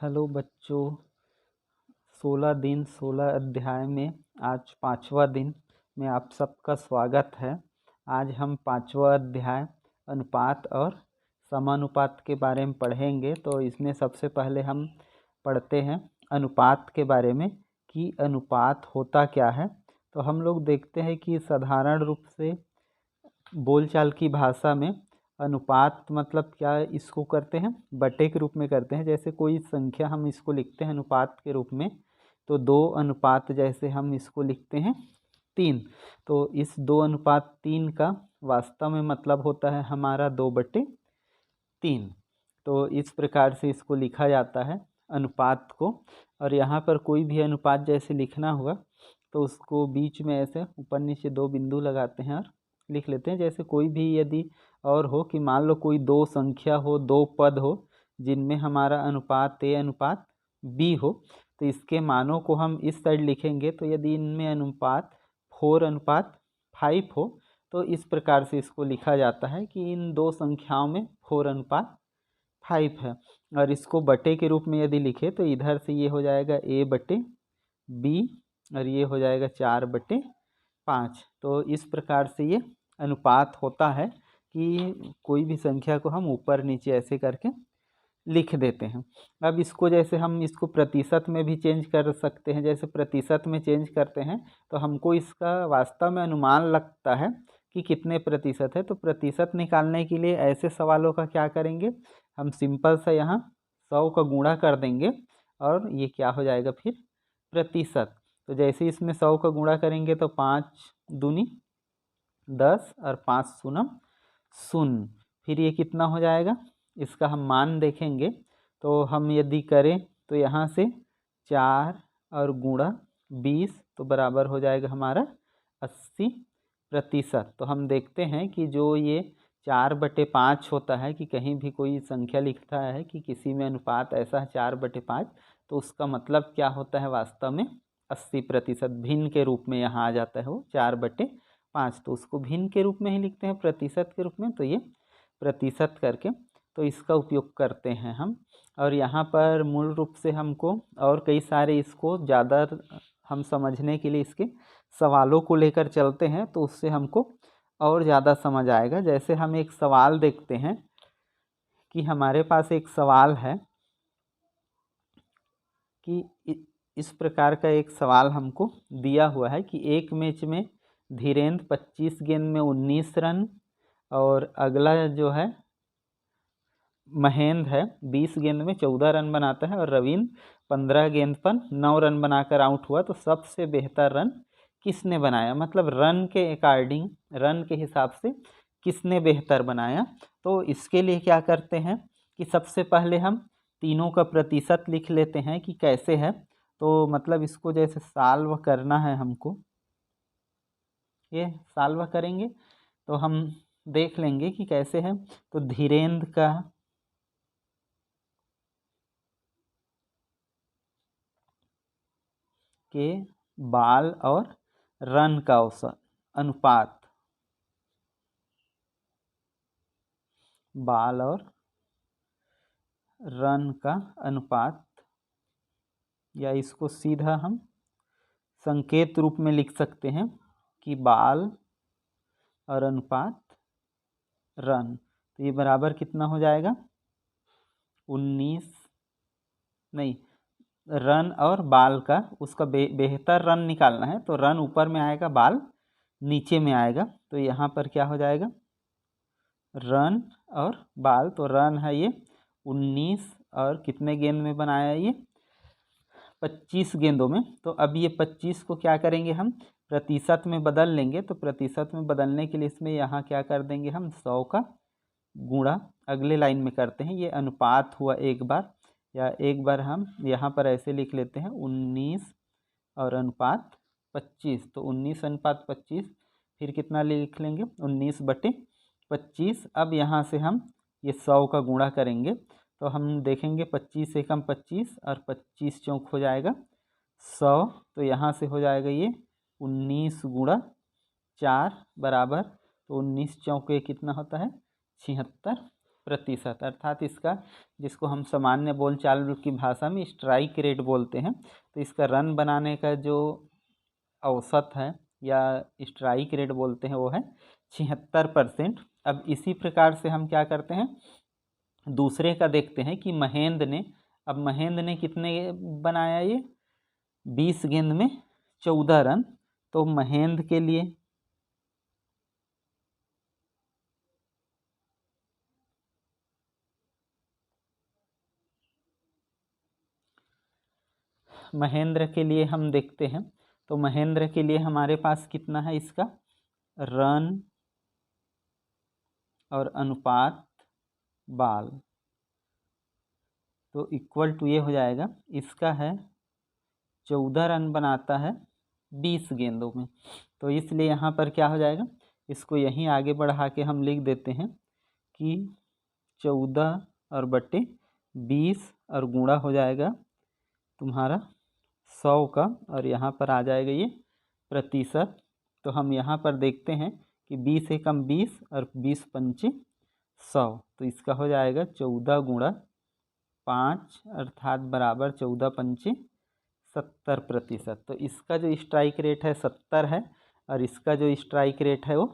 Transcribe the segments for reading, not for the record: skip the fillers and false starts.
Hello बच्चों, 16 दिन 16 अध्याय में आज 5वां दिन में आप सबका स्वागत है। आज हम 5वां अध्याय अनुपात और समानुपात के बारे में पढ़ेंगे। तो इसमें सबसे पहले हम पढ़ते हैं अनुपात के बारे में कि अनुपात होता क्या है। तो हम लोग देखते हैं कि साधारण रूप से बोलचाल की भाषा में अनुपात मतलब क्या, इसको करते हैं बटे के रूप में करते हैं। जैसे कोई संख्या हम इसको लिखते हैं अनुपात के रूप में, तो 2 अनुपात जैसे हम इसको लिखते हैं 3। तो इस 2 अनुपात 3 का वास्तव में मतलब होता है हमारा 2/3। तो इस प्रकार से इसको लिखा जाता है अनुपात को। और यहाँ पर कोई भी अनुपात जैसे लिखना हुआ तो उसको बीच में ऐसे ऊपर नीचे 2 बिंदु लगाते हैं और लिख लेते हैं। जैसे कोई भी यदि और हो कि मान लो कोई 2 संख्या हो, 2 पद हो जिनमें हमारा अनुपात A अनुपात B हो, तो इसके मानों को हम इस साइड लिखेंगे। तो यदि इनमें अनुपात 4:5 हो तो इस प्रकार से इसको लिखा जाता है कि इन 2 संख्याओं में 4:5 है। और इसको बटे के रूप में यदि लिखे तो इधर से ये हो जाएगा A/B और ये हो जाएगा 4/5। तो इस प्रकार से ये अनुपात होता है कि कोई भी संख्या को हम ऊपर नीचे ऐसे करके लिख देते हैं। अब इसको जैसे हम इसको प्रतिशत में भी चेंज कर सकते हैं। जैसे प्रतिशत में चेंज करते हैं तो हमको इसका वास्तव में अनुमान लगता है कि कितने प्रतिशत है। तो प्रतिशत निकालने के लिए ऐसे सवालों का क्या करेंगे, हम सिंपल सा यहाँ 100 का गुणा कर देंगे और ये क्या हो जाएगा फिर प्रतिशत। तो जैसे इसमें 100 का गुणा करेंगे तो 5 दूनी 10 और 5 शून्य 0। फिर ये कितना हो जाएगा, इसका हम मान देखेंगे। तो हम यदि करें तो यहाँ से 4 और गुणा 20 तो बराबर हो जाएगा हमारा 80%। तो हम देखते हैं कि जो ये 4/5 होता है कि कहीं भी कोई संख्या लिखता है कि किसी में अनुपात ऐसा है 4/5, तो उसका मतलब क्या होता है वास्तव में 80%। भिन्न के रूप में यहाँ आ जाता है वो 4/5। तो उसको भिन्न के रूप में ही लिखते हैं प्रतिशत के रूप में। तो ये प्रतिशत करके तो इसका उपयोग करते हैं हम। और यहाँ पर मूल रूप से हमको और कई सारे इसको ज़्यादा हम समझने के लिए इसके सवालों को लेकर चलते हैं तो उससे हमको और ज़्यादा समझ आएगा। जैसे हम एक सवाल देखते हैं कि हमारे पास एक सवाल है कि इस प्रकार का एक सवाल हमको दिया हुआ है कि एक मैच में धीरेन्द्र 25 गेंद में 19 रन और अगला जो है महेंद्र है 20 गेंद में 14 रन बनाता है और रविंद्र 15 गेंद पर 9 रन बनाकर आउट हुआ। तो सबसे बेहतर रन किसने बनाया, मतलब रन के अकॉर्डिंग, रन के हिसाब से किसने बेहतर बनाया। तो इसके लिए क्या करते हैं कि सबसे पहले हम तीनों का प्रतिशत लिख लेते हैं कि कैसे है। तो मतलब इसको जैसे सॉल्व करना है हमको, ये सॉल्व करेंगे तो हम देख लेंगे कि कैसे है। तो धीरेन्द्र का के बाल और रन का औसत अनुपात, बाल और रन का अनुपात, या इसको सीधा हम संकेत रूप में लिख सकते हैं कि बाल और अनुपात रन। तो ये बराबर कितना हो जाएगा 19, नहीं, रन और बाल का उसका बेहतर रन निकालना है। तो रन ऊपर में आएगा, बाल नीचे में आएगा। तो यहाँ पर क्या हो जाएगा रन और बाल। तो रन है ये 19 और कितने गेंद में बनाया ये 25 गेंदों में। तो अब ये 25 को क्या करेंगे हम प्रतिशत में बदल लेंगे। तो प्रतिशत में बदलने के लिए इसमें यहाँ क्या कर देंगे हम 100 का गुणा अगले लाइन में करते हैं। ये अनुपात हुआ एक बार, या एक बार हम यहाँ पर ऐसे लिख लेते हैं 19 और अनुपात 25। तो 19:25 फिर कितना लिख लेंगे 19/25। अब यहाँ से हम ये 100 का गुणा करेंगे तो हम देखेंगे 25 एकम 25 और 25 चौक हो जाएगा 100। तो यहाँ से हो जाएगा ये 19 गुणा 4 बराबर, तो 19 चौके कितना होता है 76। प्रतिशत, अर्थात इसका जिसको हम सामान्य बोलचाल की भाषा में स्ट्राइक रेट बोलते हैं, तो इसका रन बनाने का जो औसत है या स्ट्राइक रेट बोलते हैं वो है 76%। अब इसी प्रकार से हम क्या करते हैं, दूसरे का देखते हैं कि महेंद्र ने कितने बनाया, ये 20 गेंद में 14 रन। तो महेंद्र के लिए हम देखते हैं, तो महेंद्र के लिए हमारे पास कितना है, इसका रन और अनुपात बाल, तो इक्वल टू ये हो जाएगा, इसका है 14 रन बनाता है 20 गेंदों में। तो इसलिए यहाँ पर क्या हो जाएगा, इसको यहीं आगे बढ़ा के हम लिख देते हैं कि 14 और बटे 20 और गुणा हो जाएगा तुम्हारा 100 का, और यहाँ पर आ जाएगा ये प्रतिशत। तो हम यहाँ पर देखते हैं कि 20 एकम 20 और 20 पंचे 100, तो इसका हो जाएगा 14 गुणा 5 अर्थात बराबर 14 पंचे 70%। तो इसका जो स्ट्राइक रेट है 70 है और इसका जो स्ट्राइक रेट है वो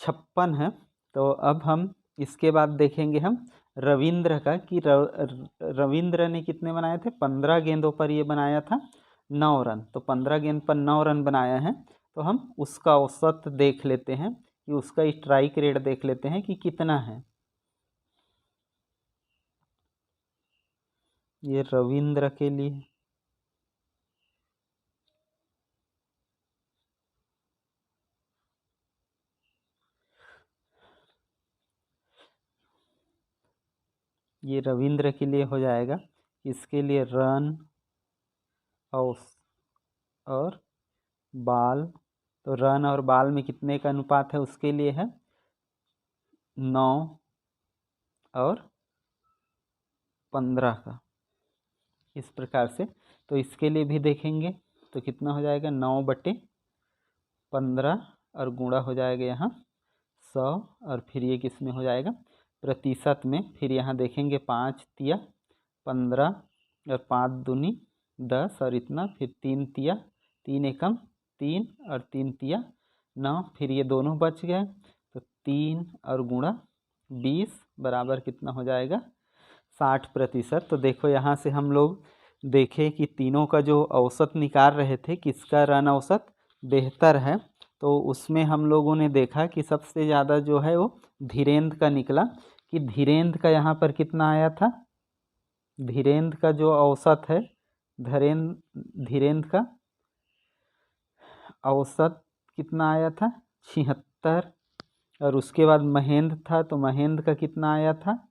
56 है। तो अब हम इसके बाद देखेंगे हम रविंद्र का कि रविंद्र ने कितने बनाए थे, 15 गेंदों पर ये बनाया था 9 रन। तो 15 गेंद पर 9 रन बनाया है, तो हम उसका औसत देख लेते हैं कि उसका स्ट्राइक रेट देख लेते हैं कि कितना है। ये रविंद्र के लिए हो जाएगा, इसके लिए रन और बाल, तो रन और बाल में कितने का अनुपात है, उसके लिए है 9 और 15 का, इस प्रकार से। तो इसके लिए भी देखेंगे तो कितना हो जाएगा, 9/15 और गुणा हो जाएगा यहाँ 100, और फिर ये किस में हो जाएगा, प्रतिशत में। फिर यहाँ देखेंगे 5 तिया 15 और 5 दूनी 10 और इतना, फिर 3 तिया 3 एकम 3 और 3 तिया 9, फिर ये दोनों बच गए, तो 3 और गुणा 20 बराबर कितना हो जाएगा 60%। तो देखो यहाँ से हम लोग देखें कि तीनों का जो औसत निकाल रहे थे, किसका रन औसत बेहतर है, तो उसमें हम लोगों ने देखा कि सबसे ज़्यादा जो है वो धीरेन्द्र का निकला, कि धीरेन्द्र का यहाँ पर कितना आया था, धीरेन्द्र का जो औसत है, धीरेन्द्र का औसत कितना आया था 76, और उसके बाद महेंद्र था, तो महेंद्र का कितना आया था,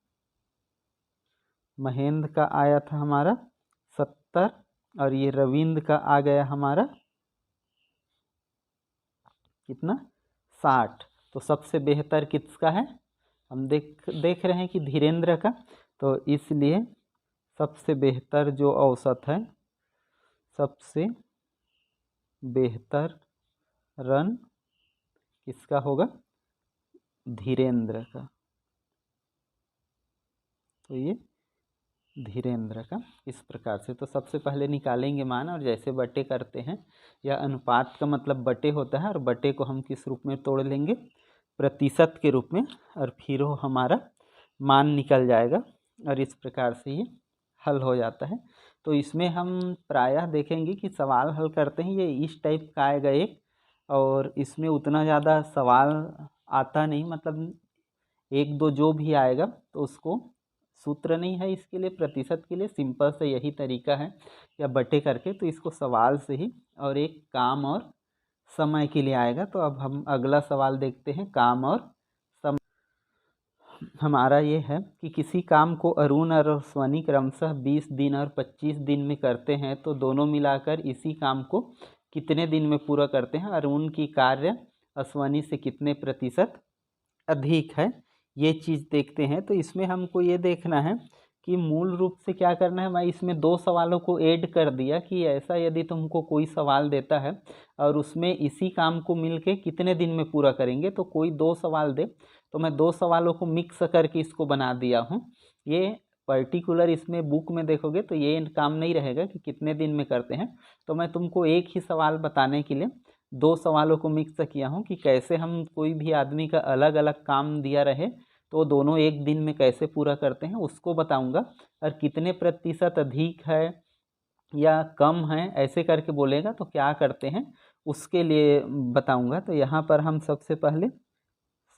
महेंद्र का आया था हमारा 70, और ये रविंद्र का आ गया हमारा कितना 60। तो सबसे बेहतर किसका है, हम देख रहे हैं कि धीरेन्द्र का, तो इसलिए सबसे बेहतर जो औसत है, सबसे बेहतर रन किसका होगा, धीरेन्द्र का। तो ये धीरेन्द्र का इस प्रकार से। तो सबसे पहले निकालेंगे मान, और जैसे बटे करते हैं, या अनुपात का मतलब बटे होता है, और बटे को हम किस रूप में तोड़ लेंगे, प्रतिशत के रूप में, और फिर वो हमारा मान निकल जाएगा, और इस प्रकार से ये हल हो जाता है। तो इसमें हम प्रायः देखेंगे कि सवाल हल करते हैं ये इस टाइप का आएगा एक, और इसमें उतना ज़्यादा सवाल आता नहीं, मतलब एक दो जो भी आएगा तो उसको सूत्र नहीं है इसके लिए, प्रतिशत के लिए सिंपल से यही तरीका है, या बटे करके, तो इसको सवाल से ही, और एक काम और समय के लिए आएगा। तो अब हम अगला सवाल देखते हैं, काम और समय। हमारा ये है कि किसी काम को अरुण और अश्वनी क्रमशः 20 दिन और 25 दिन में करते हैं, तो दोनों मिलाकर इसी काम को कितने दिन में पूरा करते हैं, अरुण की कार्य अश्वनी से कितने प्रतिशत अधिक है, ये चीज़ देखते हैं। तो इसमें हमको ये देखना है कि मूल रूप से क्या करना है, मैं इसमें 2 सवालों को ऐड कर दिया कि ऐसा यदि तुमको कोई सवाल देता है और उसमें इसी काम को मिलके कितने दिन में पूरा करेंगे, तो कोई 2 सवाल दे तो मैं 2 सवालों को मिक्स करके इसको बना दिया हूँ। ये पर्टिकुलर इसमें बुक में देखोगे तो ये काम नहीं रहेगा कि कितने दिन में करते हैं, तो मैं तुमको एक ही सवाल बताने के लिए 2 सवालों को मिक्स किया हूँ कि कैसे हम कोई भी आदमी का अलग अलग काम दिया रहे तो दोनों एक दिन में कैसे पूरा करते हैं उसको बताऊंगा, और कितने प्रतिशत अधिक है या कम है ऐसे करके बोलेगा तो क्या करते हैं उसके लिए बताऊंगा। तो यहाँ पर हम सबसे पहले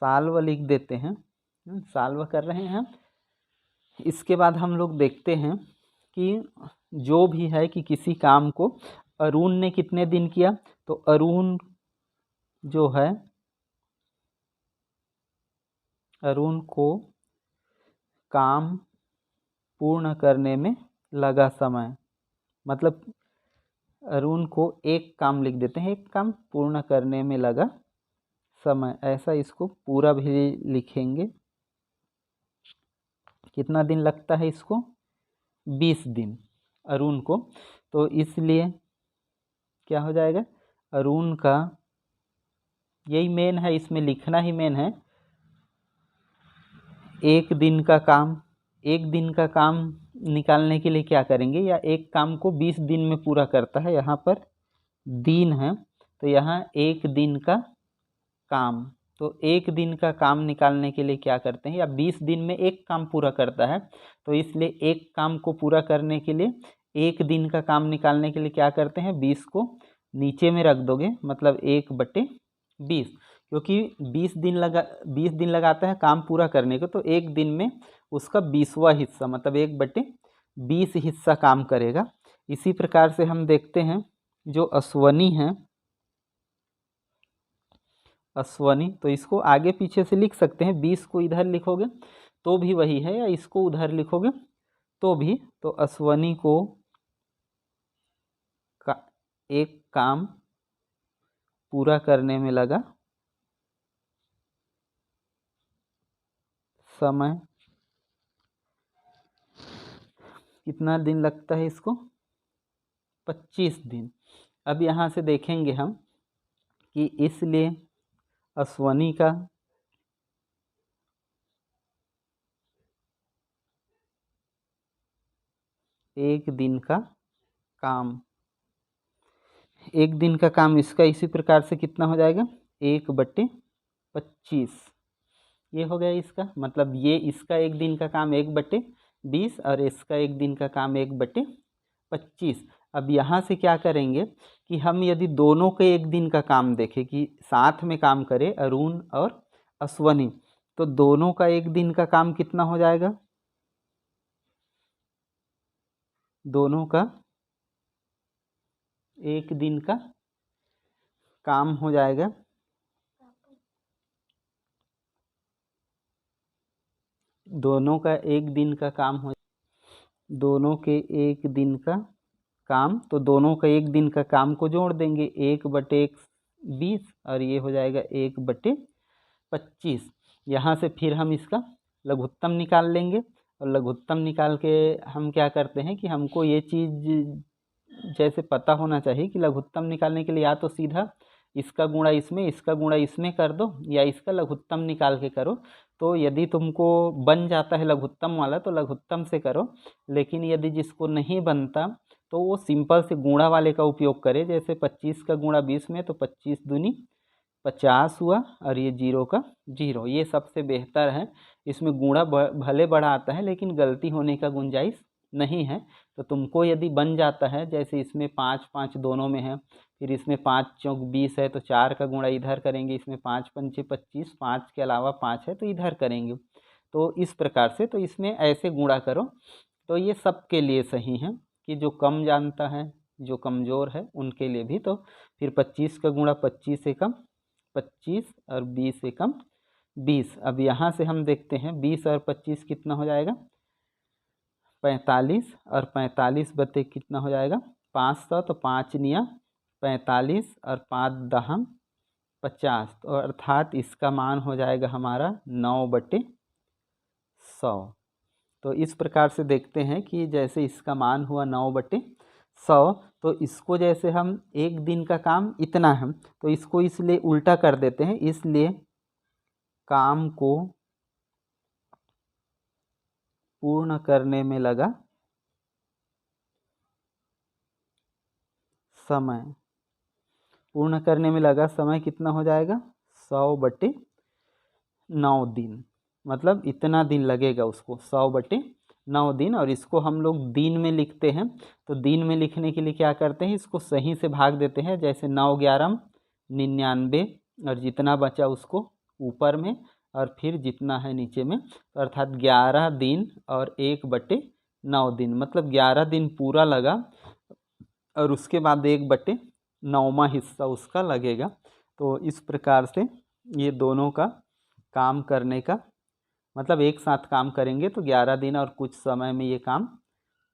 साल्व लिख देते हैं, साल्व कर रहे हैं। इसके बाद हम लोग देखते हैं कि जो भी है कि किसी काम को अरुण ने कितने दिन किया, तो अरुण जो है, अरुण को काम पूर्ण करने में लगा समय, मतलब अरुण को एक काम लिख देते हैं, एक काम पूर्ण करने में लगा समय, ऐसा इसको पूरा भी लिखेंगे। कितना दिन लगता है इसको? 20 दिन अरुण को। तो इसलिए क्या हो जाएगा, अरुण का, यही मेन है, इसमें लिखना ही मेन है, एक दिन का काम, एक दिन का काम निकालने के लिए क्या करेंगे, या एक काम को 20 दिन में पूरा करता है, यहाँ पर दिन है तो यहाँ एक दिन का काम, तो एक दिन का काम निकालने के लिए क्या करते हैं, या 20 दिन में एक काम पूरा करता है तो इसलिए एक काम को पूरा करने के लिए एक दिन का काम निकालने के लिए क्या करते हैं, 20 को नीचे में रख दोगे, मतलब 1/20, क्योंकि 20 दिन लगाता है काम पूरा करने को, तो एक दिन में उसका 20वां हिस्सा मतलब 1/20 हिस्सा काम करेगा। इसी प्रकार से हम देखते हैं जो अश्वनी है, अश्वनी, तो इसको आगे पीछे से लिख सकते हैं, 20 को इधर लिखोगे तो भी वही है, या इसको उधर लिखोगे तो भी, तो अश्वनी को एक काम पूरा करने में लगा समय, कितना दिन लगता है इसको, 25 दिन। अब यहाँ से देखेंगे हम कि इसलिए अश्वनी का एक दिन का काम, एक दिन का काम इसका इसी प्रकार से कितना हो जाएगा, 1/25, ये हो गया इसका, मतलब ये इसका एक दिन का काम 1/20 और इसका एक दिन का काम 1/25। अब यहाँ से क्या करेंगे कि हम यदि दोनों के एक दिन का काम देखें कि साथ में काम करें अरुण और अश्वनी, तो दोनों का एक दिन का काम कितना हो जाएगा, दोनों का एक दिन का काम हो जाएगा, दोनों का एक दिन का काम हो, दोनों के एक दिन का काम, तो दोनों का एक दिन का काम को जोड़ देंगे, 1/20 और ये हो जाएगा 1/25। यहाँ से फिर हम इसका लघुत्तम निकाल लेंगे, और लघुत्तम निकाल के हम क्या करते हैं कि हमको ये चीज़ जैसे पता होना चाहिए कि लघुत्तम निकालने के लिए या तो सीधा इसका गुणा इसमें, इसका गुणा इसमें कर दो, या इसका लघुत्तम निकाल के करो। तो यदि तुमको बन जाता है लघुत्तम वाला तो लघुत्तम से करो, लेकिन यदि जिसको नहीं बनता तो वो सिंपल से गुणा वाले का उपयोग करे, जैसे 25 का गुणा 20 में तो 25 दूनी 50 हुआ, और ये 0 का 0, ये सबसे बेहतर है। इसमें गुणा भले बड़ा आता है लेकिन गलती होने का गुंजाइश नहीं है। तो तुमको यदि बन जाता है, जैसे इसमें 5 5 दोनों में है, फिर इसमें 5 चौक 20 है तो 4 का गुणा इधर करेंगे, इसमें 5 पंचे 25, 5 के अलावा 5 है तो इधर करेंगे, तो इस प्रकार से, तो इसमें ऐसे गुणा करो। तो ये सबके लिए सही है कि जो कम जानता है, जो कमज़ोर है उनके लिए भी। तो फिर 25 का गुणा 25 एकम 25 और 20 एकम 20। अब यहाँ से हम देखते हैं 20 और 25 कितना हो जाएगा, 45, और 45 बते कितना हो जाएगा 500, तो 5 निया 45 और 5 दहम 50, तो अर्थात इसका मान हो जाएगा हमारा 9/100। तो इस प्रकार से देखते हैं कि जैसे इसका मान हुआ 9/100, तो इसको जैसे हम एक दिन का काम इतना है तो इसको इसलिए उल्टा कर देते हैं, इसलिए काम को पूर्ण करने में लगा समय। पूर्ण करने में लगा समय कितना हो जाएगा? 100/9 दिन, मतलब इतना दिन लगेगा उसको, 100/9 दिन। और इसको हम लोग दिन में लिखते हैं, तो दिन में लिखने के लिए क्या करते हैं, इसको सही से भाग देते हैं, जैसे 9 11 99, और जितना बचा उसको ऊपर में और फिर जितना है नीचे में, अर्थात 11 दिन और 1/9 दिन, मतलब 11 दिन पूरा लगा और उसके बाद 1/9वां हिस्सा उसका लगेगा। तो इस प्रकार से ये दोनों का काम करने का मतलब एक साथ काम करेंगे तो 11 दिन और कुछ समय में ये काम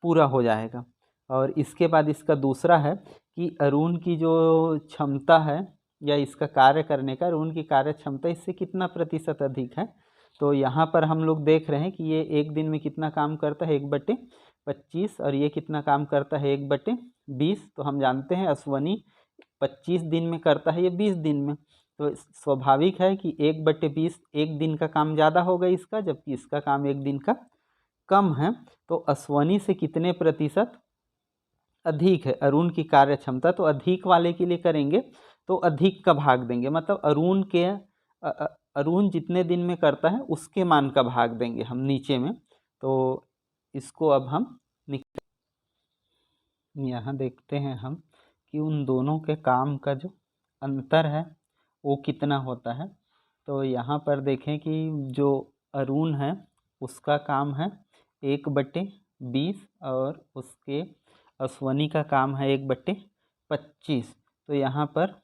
पूरा हो जाएगा। और इसके बाद इसका दूसरा है कि अरुण की जो क्षमता है या इसका कार्य करने का, अरुण की कार्य क्षमता इससे कितना प्रतिशत अधिक है। तो यहाँ पर हम लोग देख रहे हैं कि ये एक दिन में कितना काम करता है, 1/25, और ये कितना काम करता है, 1/20। तो हम जानते हैं अश्वनी 25 दिन में करता है, ये 20 दिन में। तो स्वाभाविक है कि 1/20 एक दिन का काम ज़्यादा होगा इसका, जबकि इसका काम एक दिन का कम है। तो अश्वनी से कितने प्रतिशत अधिक है अरुण की कार्य क्षमता, तो अधिक वाले के लिए करेंगे तो अधिक का भाग देंगे, मतलब अरुण जितने दिन में करता है उसके मान का भाग देंगे हम नीचे में। तो इसको अब हम यहाँ देखते हैं हम कि उन दोनों के काम का जो अंतर है वो कितना होता है। तो यहाँ पर देखें कि जो अरुण है उसका काम है 1/20 और उसके अश्वनी का काम है 1/25। तो यहाँ पर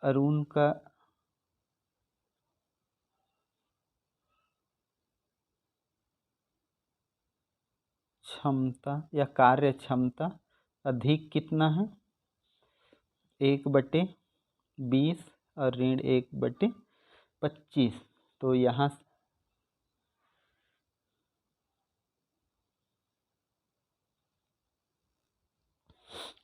अरुण का क्षमता या कार्य क्षमता अधिक कितना है, 1/20 और ऋण 1/25। तो यहाँ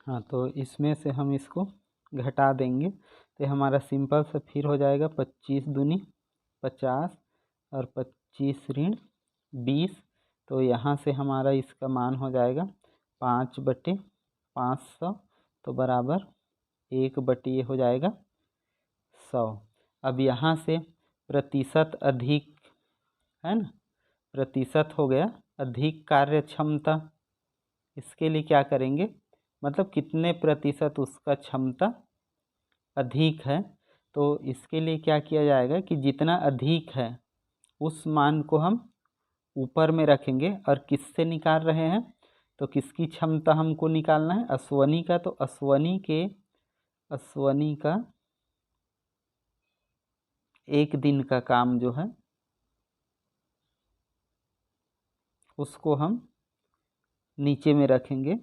हाँ, तो इसमें से हम इसको घटा देंगे तो हमारा सिंपल सा फिर हो जाएगा 25 दूनी 50 और 25 ऋण 20। तो यहाँ से हमारा इसका मान हो जाएगा 5/500, तो बराबर 1/ये हो जाएगा 100। अब यहाँ से प्रतिशत अधिक है ना, प्रतिशत हो गया अधिक कार्य क्षमता। इसके लिए क्या करेंगे, मतलब कितने प्रतिशत उसका क्षमता अधिक है। तो इसके लिए क्या किया जाएगा कि जितना अधिक है उस मान को हम ऊपर में रखेंगे। और किससे निकाल रहे हैं, तो किसकी क्षमता हमको निकालना है, अश्वनी का। तो अश्वनी का एक दिन का काम जो है उसको हम नीचे में रखेंगे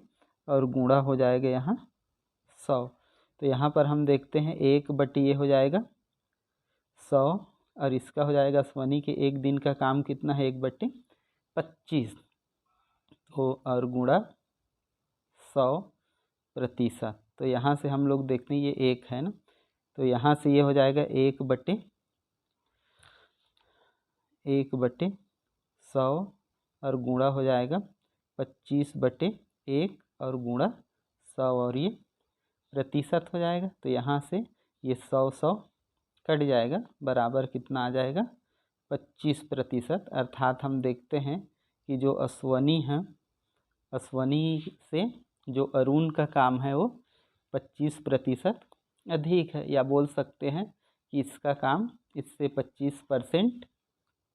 और गुणा हो जाएगा यहाँ 100। तो यहाँ पर हम देखते हैं 1/ये हो जाएगा 100 और इसका हो जाएगा अश्वनी के एक दिन का काम कितना है, 1/25। तो और गुणा 100%। तो यहाँ से हम लोग देखते हैं ये 1 है ना, तो यहाँ से ये हो जाएगा 1/100 और गुणा हो जाएगा 25/1 और गुणा 100 और ये प्रतिशत हो जाएगा। तो यहाँ से ये 100 कट जाएगा, बराबर कितना आ जाएगा, 25%। अर्थात हम देखते हैं कि जो अश्वनी है, अश्वनी से जो अरुण का काम है वो 25% अधिक है, या बोल सकते हैं कि इसका काम इससे 25%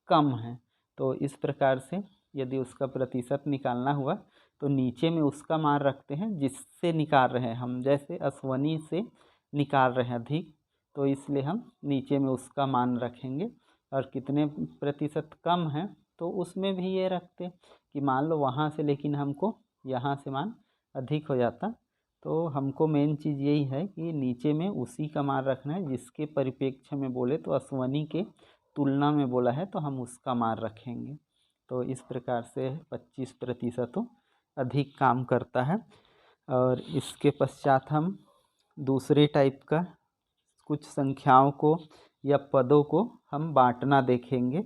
कम है। तो इस प्रकार से यदि उसका प्रतिशत निकालना हुआ तो नीचे में उसका मान रखते हैं जिससे निकाल रहे हैं हम, जैसे अश्वनी से निकाल रहे हैं अधिक, तो इसलिए हम नीचे में उसका मान रखेंगे। और कितने प्रतिशत कम है तो उसमें भी ये रखते कि मान लो वहाँ से लेकिन हमको यहाँ से मान अधिक हो जाता, तो हमको मेन चीज़ यही है कि नीचे में उसी का मान रखना है जिसके परिप्रेक्ष्य में बोले तो अश्वनी के तुलना में बोला है तो हम उसका मान रखेंगे। तो इस प्रकार से 25% अधिक काम करता है। और इसके पश्चात हम दूसरे टाइप का कुछ संख्याओं को या पदों को हम बांटना देखेंगे।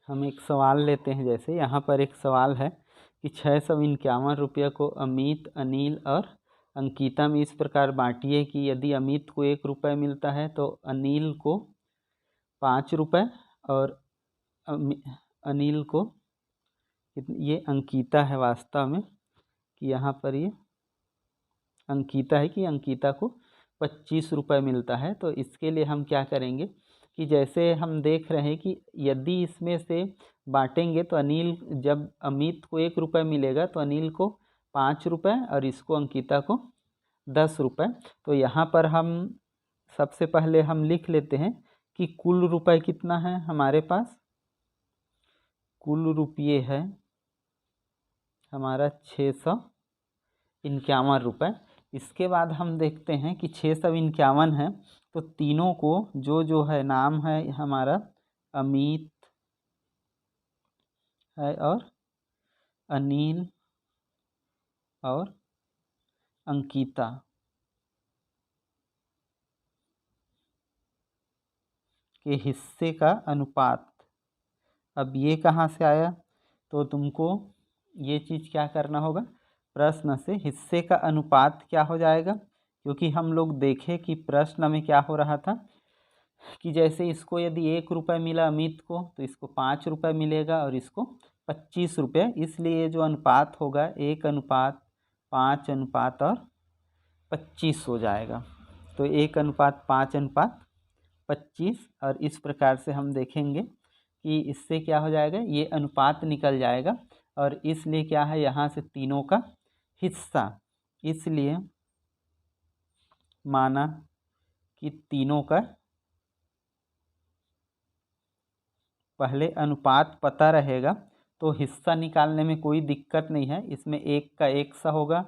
हम एक सवाल लेते हैं, जैसे यहाँ पर एक सवाल है कि 651 रुपये को अमित, अनिल और अंकिता में इस प्रकार बांटिए कि यदि अमित को 1 रुपये मिलता है तो अनिल को 5 रुपये और अनिल को, ये अंकिता है वास्तव में, कि यहाँ पर ये अंकिता है कि अंकिता को 25 रुपये मिलता है। तो इसके लिए हम क्या करेंगे कि जैसे हम देख रहे हैं कि यदि इसमें से बांटेंगे तो अनिल, जब अमित को 1 रुपये मिलेगा तो अनिल को 5 रुपये और इसको अंकिता को 10 रुपये। तो यहाँ पर हम सबसे पहले हम लिख लेते हैं कि कुल रुपये कितना है हमारे पास। कुल रुपये है हमारा 651 रुपये। इसके बाद हम देखते हैं कि 651 है तो तीनों को जो है नाम है हमारा अमित है और अनिल और अंकिता, के हिस्से का अनुपात। अब ये कहाँ से आया, तो तुमको ये चीज़ क्या करना होगा, प्रश्न से हिस्से का अनुपात क्या हो जाएगा, क्योंकि हम लोग देखें कि प्रश्न में क्या हो रहा था कि जैसे इसको यदि 1 रुपये मिला अमित को तो इसको 5 रुपये मिलेगा और इसको 25 रुपये, इसलिए जो अनुपात होगा 1:5 और 25 हो जाएगा। तो 1:5:25 और इस प्रकार से हम देखेंगे कि इससे क्या हो जाएगा, ये अनुपात निकल जाएगा। और इसलिए क्या है, यहाँ से तीनों का हिस्सा, इसलिए माना कि तीनों का पहले अनुपात पता रहेगा तो हिस्सा निकालने में कोई दिक्कत नहीं है। इसमें एक का 1 होगा,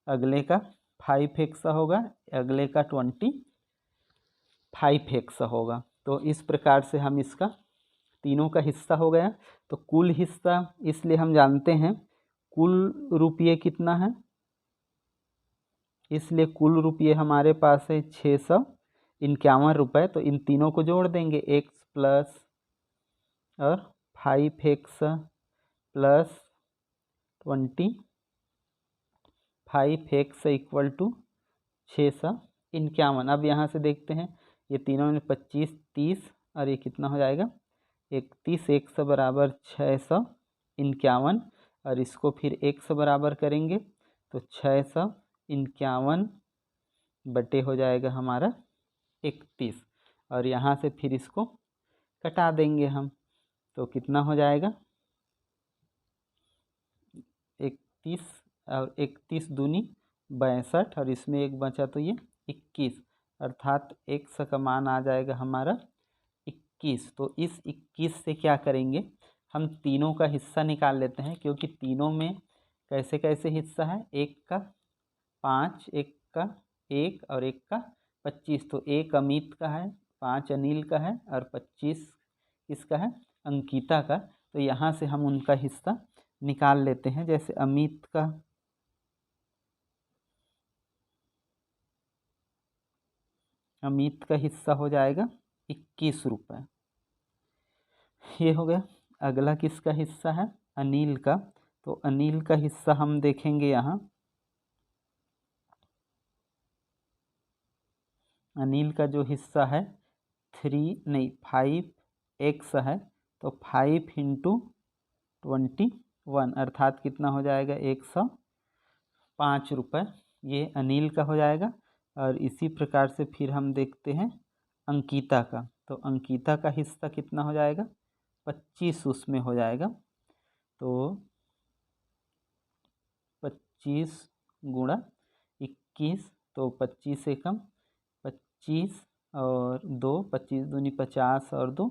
अगले का 5 होगा, अगले का 25 होगा। तो इस प्रकार से हम इसका तीनों का हिस्सा हो गया। तो कुल हिस्सा, इसलिए हम जानते हैं कुल रुपये कितना है, इसलिए कुल रुपये हमारे पास है 651 रुपये। तो इन तीनों को जोड़ देंगे, x प्लस और 5x plus 25x equal to 651। अब यहाँ से देखते हैं ये तीनों में 25, 30 और ये कितना हो जाएगा 31, 100 बराबर 651 और इसको फिर 100 बराबर करेंगे तो 651 बटे हो जाएगा हमारा 31 और यहाँ से फिर इसको कटा देंगे हम, तो कितना हो जाएगा 31 और 31 दूनी 62 और इसमें एक बचा तो ये 21, अर्थात x का मान आ जाएगा हमारा 21। तो इस 21 से क्या करेंगे, हम तीनों का हिस्सा निकाल लेते हैं, क्योंकि तीनों में कैसे कैसे हिस्सा है, एक का 5, एक का 1 और एक का 25। तो 1 अमित का है, 5 अनिल का है और 25 किसका है, अंकिता का। तो यहाँ से हम उनका हिस्सा निकाल लेते हैं। जैसे अमित का हिस्सा हो जाएगा 21 रुपये, ये हो गया। अगला किसका हिस्सा है, अनिल का। तो अनिल का हिस्सा हम देखेंगे यहाँ, अनिल का जो हिस्सा है 5x है, तो 5 × 21 अर्थात कितना हो जाएगा 105 रुपये, ये अनिल का हो जाएगा। और इसी प्रकार से फिर हम देखते हैं अंकिता का। तो अंकिता का हिस्सा कितना हो जाएगा 25 उसमें हो जाएगा, तो 25 × 21 तो 25 एकम 25 और 2, 25 दूनी 50 और 2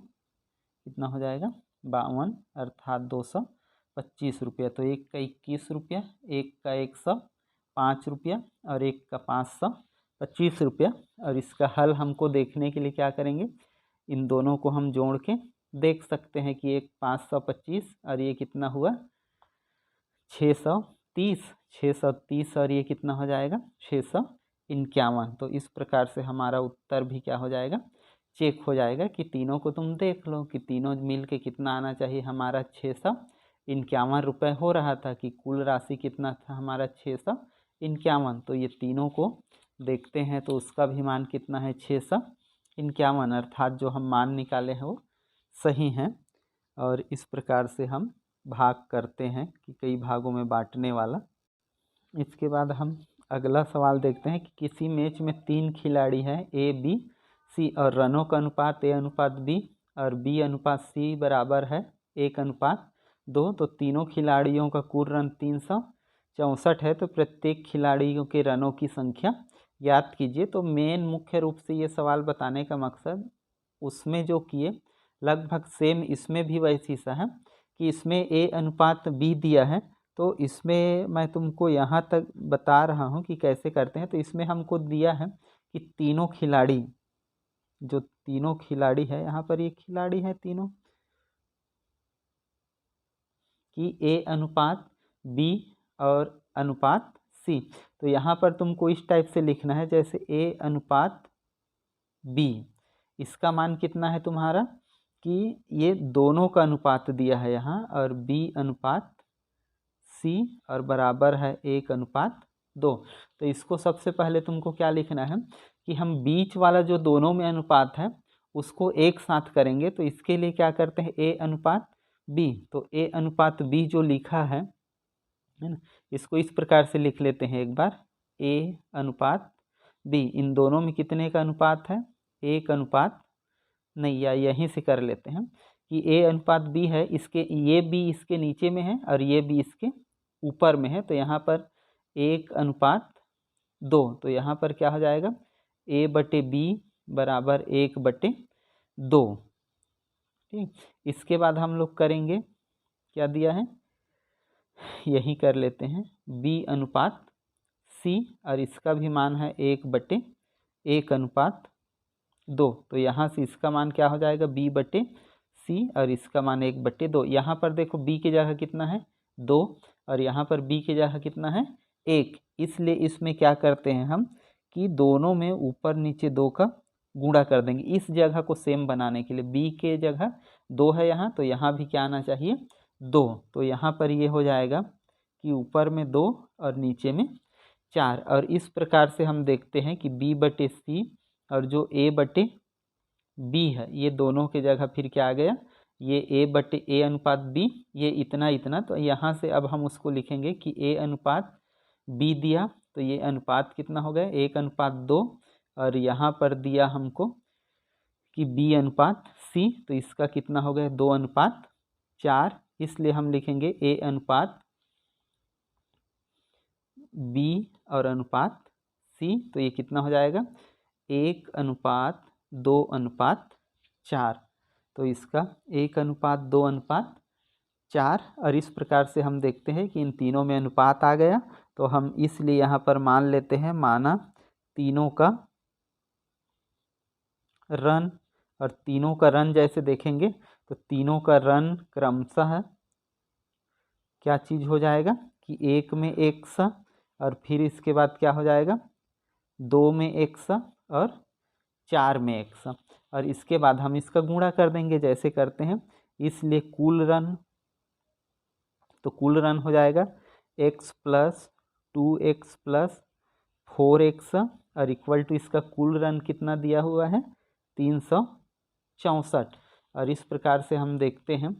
कितना हो जाएगा 52 अर्थात 225 रुपया। तो एक का 21 रुपया, एक का 105 रुपया और एक का 525 रुपया। और इसका हल हमको देखने के लिए क्या करेंगे, इन दोनों को हम जोड़ के देख सकते हैं कि एक 525 और ये कितना हुआ 630 और ये कितना हो जाएगा 651। तो इस प्रकार से हमारा उत्तर भी क्या हो जाएगा चेक हो जाएगा कि तीनों को तुम देख लो कि तीनों मिल के कितना आना चाहिए। हमारा 651 रुपये हो रहा था कि कुल राशि कितना था हमारा 651। तो ये तीनों को देखते हैं तो उसका भी मान कितना है 651, अर्थात जो हम मान निकाले हैं वो सही हैं। और इस प्रकार से हम भाग करते हैं कि कई भागों में बांटने वाला। इसके बाद हम अगला सवाल देखते हैं कि किसी मैच में 3 खिलाड़ी हैं A B C और रनों का अनुपात A अनुपात B और B अनुपात C बराबर है 1:2। तो तीनों खिलाड़ियों का कुल रन 364 है। तो प्रत्येक खिलाड़ियों के रनों की संख्या याद कीजिए। तो मेन मुख्य रूप से ये सवाल बताने का मकसद उसमें जो किए लगभग सेम इसमें भी वैसी सा है कि इसमें A अनुपात B दिया है। तो इसमें मैं तुमको यहाँ तक बता रहा हूँ कि कैसे करते हैं। तो इसमें हमको दिया है कि तीनों खिलाड़ी, जो तीनों खिलाड़ी है, यहाँ पर ये खिलाड़ी है तीनों, कि A अनुपात B और अनुपात C। तो यहाँ पर तुमको इस टाइप से लिखना है जैसे A अनुपात B, इसका मान कितना है तुम्हारा कि ये दोनों का अनुपात दिया है यहाँ, और B अनुपात C और बराबर है 1:2। तो इसको सबसे पहले तुमको क्या लिखना है कि हम बीच वाला जो दोनों में अनुपात है उसको एक साथ करेंगे। तो इसके लिए क्या करते हैं A अनुपात B। तो A अनुपात B जो लिखा है ना, इसको इस प्रकार से लिख लेते हैं एक बार, A अनुपात B। इन दोनों में कितने का अनुपात है 1:, नहीं या यहीं से कर लेते हैं कि A अनुपात B है, इसके ये B इसके नीचे में है और ये B इसके ऊपर में है। तो यहाँ पर 1:2। तो यहाँ पर क्या हो जाएगा A/B बराबर 1/2। ठीक, इसके बाद हम लोग करेंगे, क्या दिया है यही कर लेते हैं B अनुपात C और इसका भी मान है 1/1:2। तो यहाँ से इसका मान क्या हो जाएगा B/C और इसका मान 1/2। यहाँ पर देखो B की जगह कितना है 2 और यहाँ पर B की जगह कितना है 1। इसलिए इसमें क्या करते हैं हम कि दोनों में ऊपर नीचे 2 का गुणा कर देंगे इस जगह को सेम बनाने के लिए। B के जगह 2 है यहाँ, तो यहाँ भी क्या आना चाहिए 2। तो यहाँ पर ये हो जाएगा कि ऊपर में 2 और नीचे में 4। और इस प्रकार से हम देखते हैं कि B/C और जो A/B है ये दोनों के जगह फिर क्या आ गया, ये A अनुपात B, ये इतना इतना। तो यहाँ से अब हम उसको लिखेंगे कि A अनुपात B दिया तो ये अनुपात कितना हो गया 1:2। और यहाँ पर दिया हमको कि B अनुपात C, तो इसका कितना हो गया 2:4। इसलिए हम लिखेंगे A अनुपात B और अनुपात C। तो ये कितना हो जाएगा 1:2:4। तो इसका 1:2:4। और इस प्रकार से हम देखते हैं कि इन तीनों में अनुपात आ गया। तो हम इसलिए यहाँ पर मान लेते हैं, माना तीनों का रन। और तीनों का रन जैसे देखेंगे तो तीनों का रन क्रमशः क्या चीज़ हो जाएगा कि 1 में 100 और फिर इसके बाद क्या हो जाएगा 2 में 100 और 4 में 100। और इसके बाद हम इसका गुणा कर देंगे जैसे करते हैं। इसलिए कुल रन, तो कुल रन हो जाएगा x + 2x + 4x और इक्वल टू इसका कुल रन कितना दिया हुआ है 364। और इस प्रकार से हम देखते हैं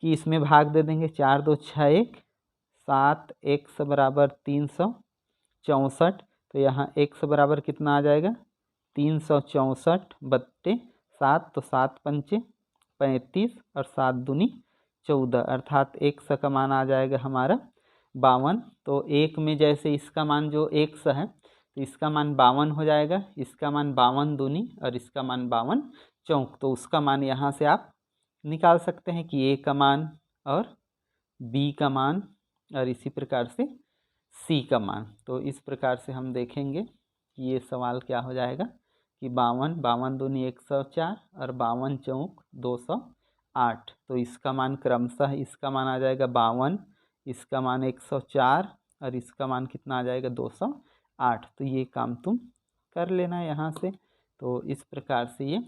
कि इसमें भाग दे देंगे 4 2 6 1 7x बराबर 364। तो यहाँ x बराबर कितना आ जाएगा 364/7। तो 7 पंचे 35 और 7 दूनी 14, अर्थात x का मान आ जाएगा हमारा 52। तो 1 में जैसे इसका मान जो x है तो इसका मान 52 हो जाएगा, इसका मान 52 दूनी और इसका मान 52 चौक। तो उसका मान यहाँ से आप निकाल सकते हैं कि A का मान और B का मान और इसी प्रकार से C का मान। तो इस प्रकार से हम देखेंगे कि ये सवाल क्या हो जाएगा कि 52 दूनी 104 और 52 चौक 208। तो इसका मान क्रमशः इसका मान आ जाएगा 52, इसका मान 104 और इसका मान कितना आ जाएगा 208। तो ये काम तुम कर लेना यहाँ से। तो इस प्रकार से ये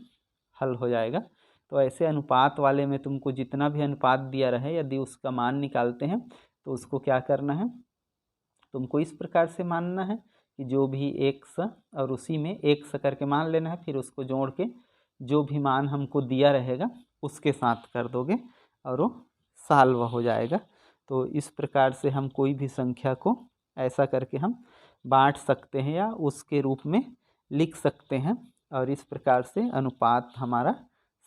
हल हो जाएगा। तो ऐसे अनुपात वाले में तुमको जितना भी अनुपात दिया रहे, यदि उसका मान निकालते हैं तो उसको क्या करना है, तुमको इस प्रकार से मानना है कि जो भी x और उसी में x करके मान लेना है, फिर उसको जोड़ के जो भी मान हमको दिया रहेगा उसके साथ कर दोगे और वो सॉल्व हो जाएगा। तो इस प्रकार से हम कोई भी संख्या को ऐसा करके हम बांट सकते हैं या उसके रूप में लिख सकते हैं, और इस प्रकार से अनुपात हमारा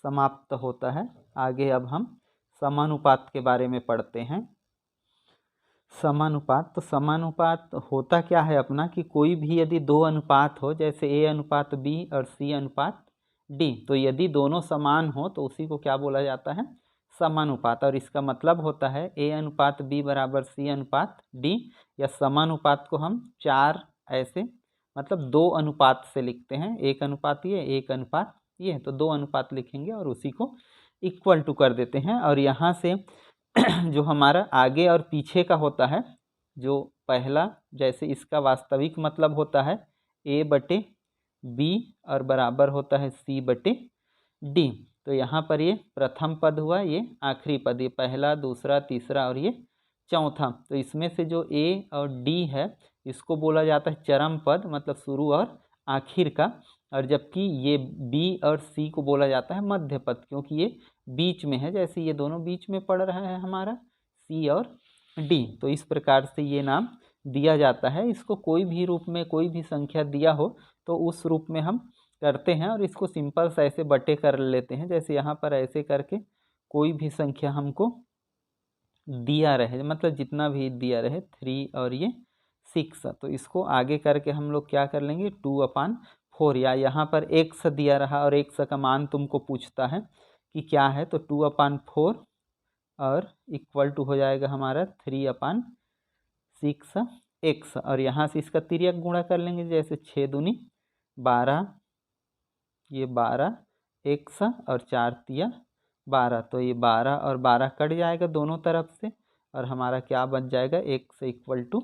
समाप्त होता है। आगे अब हम समानुपात के बारे में पढ़ते हैं। समानुपात, तो समानुपात होता क्या है अपना कि कोई भी यदि दो अनुपात हो, जैसे A अनुपात B और C अनुपात D, तो यदि दोनों समान हो तो उसी को क्या बोला जाता है, समानुपात। और इसका मतलब होता है A अनुपात B बराबर C अनुपात D, या समानुपात को हम चार ऐसे मतलब दो अनुपात से लिखते हैं, एक अनुपात ये, एक अनुपात ये, तो दो अनुपात लिखेंगे और उसी को इक्वल टू कर देते हैं। और यहाँ से जो हमारा आगे और पीछे का होता है, जो पहला जैसे इसका वास्तविक मतलब होता है A बटे B और बराबर होता है C बटे D, तो यहाँ पर ये प्रथम पद हुआ, ये आखिरी पद, ये पहला, दूसरा, तीसरा और ये चौथा। तो इसमें से जो A और D है इसको बोला जाता है चरम पद, मतलब शुरू और आखिर का, और जबकि ये B और C को बोला जाता है मध्य पद, क्योंकि ये बीच में है, जैसे ये दोनों बीच में पड़ रहा है हमारा C और D। तो इस प्रकार से ये नाम दिया जाता है। इसको कोई भी रूप में कोई भी संख्या दिया हो तो उस रूप में हम करते हैं, और इसको सिंपल से ऐसे बटे कर लेते हैं, जैसे यहाँ पर ऐसे करके कोई भी संख्या हमको दिया रहे, मतलब जितना भी दिया रहे 3 और ये 6, तो इसको आगे करके हम लोग क्या कर लेंगे 2/4, या यहाँ पर x दिया रहा और x का मान तुमको पूछता है कि क्या है, तो 2/4 और इक्वल टू हो जाएगा हमारा 3/6x, और यहाँ से इसका तिर्यक गुणा कर लेंगे, जैसे 6 दूनी 12, ये 12x और 4 तिया 12, तो ये 12 और 12 कट जाएगा दोनों तरफ से, और हमारा क्या बच जाएगा x इक्वल टू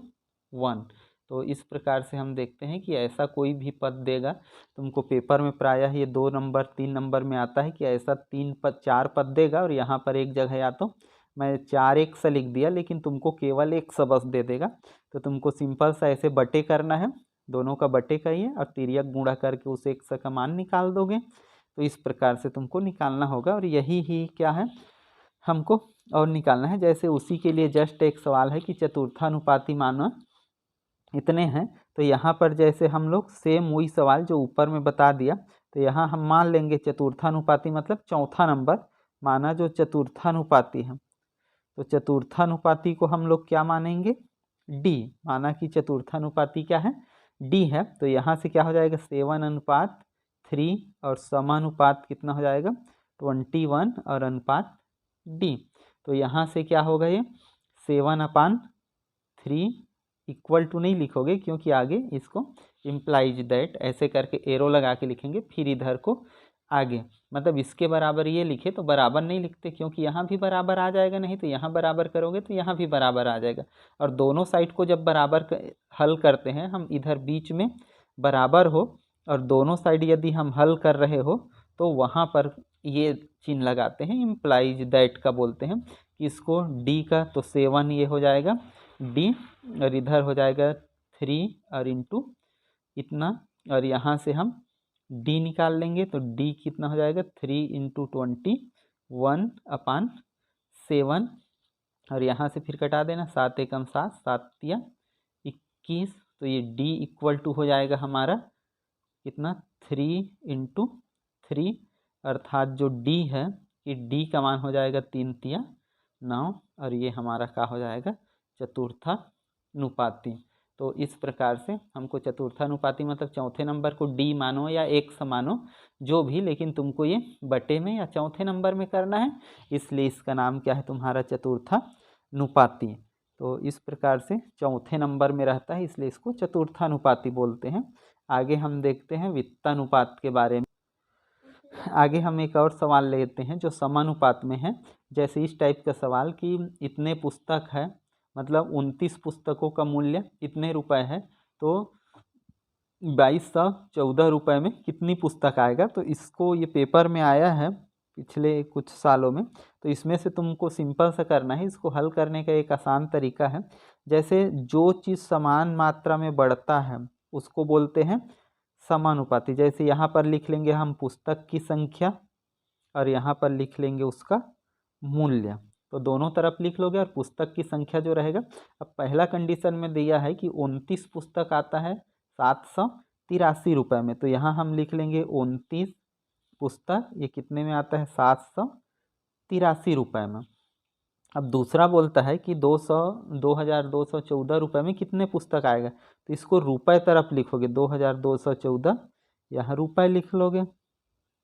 1। तो इस प्रकार से हम देखते हैं कि ऐसा कोई भी पद देगा, तुमको पेपर में प्रायः ये 2 नंबर 3 नंबर में आता है कि ऐसा 4 पद देगा, और यहाँ पर एक जगह या तो मैं 4x लिख दिया लेकिन तुमको केवल x बस दे देगा, तो तुमको सिंपल सा ऐसे बटे करना है, दोनों का बटे करिए और तिर्यक गुणा करके उस x का मान निकाल दोगे। तो इस प्रकार से तुमको निकालना होगा, और यही ही क्या है हमको और निकालना है। जैसे उसी के लिए जस्ट एक सवाल है कि चतुर्थानुपाती मान इतने हैं, तो यहाँ पर जैसे हम लोग सेम वही सवाल जो ऊपर में बता दिया, तो यहाँ हम मान लेंगे चतुर्थानुपाती मतलब चौथा नंबर माना जो चतुर्थानुपाती है, तो चतुर्थानुपाती को हम लोग क्या मानेंगे, D, माना कि चतुर्थानुपाती क्या है, D है, तो यहाँ से क्या हो जाएगा 7:3, और समानुपात कितना हो जाएगा 21 और अनुपात D, तो यहाँ से क्या होगा ये 7/3 इक्वल टू नहीं लिखोगे, क्योंकि आगे इसको इम्प्लाइज दैट ऐसे करके एरो लगा के लिखेंगे, फिर इधर को आगे मतलब इसके बराबर ये लिखे तो बराबर नहीं लिखते, क्योंकि यहाँ भी बराबर आ जाएगा, नहीं तो यहाँ बराबर करोगे तो यहाँ भी बराबर आ जाएगा। और दोनों साइड को जब बराबर हल करते हैं हम, इधर बीच में बराबर हो और दोनों साइड यदि हम हल कर रहे हो तो वहाँ पर ये चिन्ह लगाते हैं, इम्प्लाइज दैट का बोलते हैं कि इसको D का तो 7 ये हो जाएगा D, और इधर हो जाएगा 3 और इंटू इतना, और यहाँ से हम D निकाल लेंगे, तो D कितना हो जाएगा 3 × 21/7, और यहाँ से फिर कटा देना 7 एकम 7, 7 तिया 21, तो ये D इक्वल टू हो जाएगा हमारा कितना 3 × 3, अर्थात जो D है कि D का मान हो जाएगा 3 तिया 9, और ये हमारा क्या हो जाएगा चतुर्थानुपाती। तो इस प्रकार से हमको चतुर्थानुपाती मतलब चौथे नंबर को D मानो या x मानो जो भी, लेकिन तुमको ये बटे में या चौथे नंबर में करना है, इसलिए इसका नाम क्या है तुम्हारा चतुर्थानुपाती। तो इस प्रकार से चौथे नंबर में रहता है, इसलिए इसको चतुर्थानुपाती बोलते हैं। आगे हम देखते हैं वित्तानुपात के बारे में। आगे हम एक और सवाल लेते हैं जो समानुपात में है, जैसे इस टाइप का सवाल कि इतने पुस्तक है, मतलब 29 पुस्तकों का मूल्य इतने रुपए है, तो 2214 रुपये में कितनी पुस्तक आएगा। तो इसको ये पेपर में आया है पिछले कुछ सालों में। तो इसमें से तुमको सिंपल सा करना है। इसको हल करने का एक आसान तरीका है, जैसे जो चीज़ समान मात्रा में बढ़ता है उसको बोलते हैं समानुपाती। जैसे यहाँ पर लिख लेंगे हम पुस्तक की संख्या और यहाँ पर लिख लेंगे उसका मूल्य। तो दोनों तरफ लिख लोगे और पुस्तक की संख्या जो रहेगा, अब पहला कंडीशन में दिया है कि 29 पुस्तक आता है 783 रुपये में। तो यहाँ हम लिख लेंगे 29 पुस्तक ये कितने में आता है 783 रुपये में। अब दूसरा बोलता है कि 2214 रुपये में कितने पुस्तक आएगा। तो इसको रुपए तरफ लिखोगे, 2214 यहाँ रुपए लिख लोगे,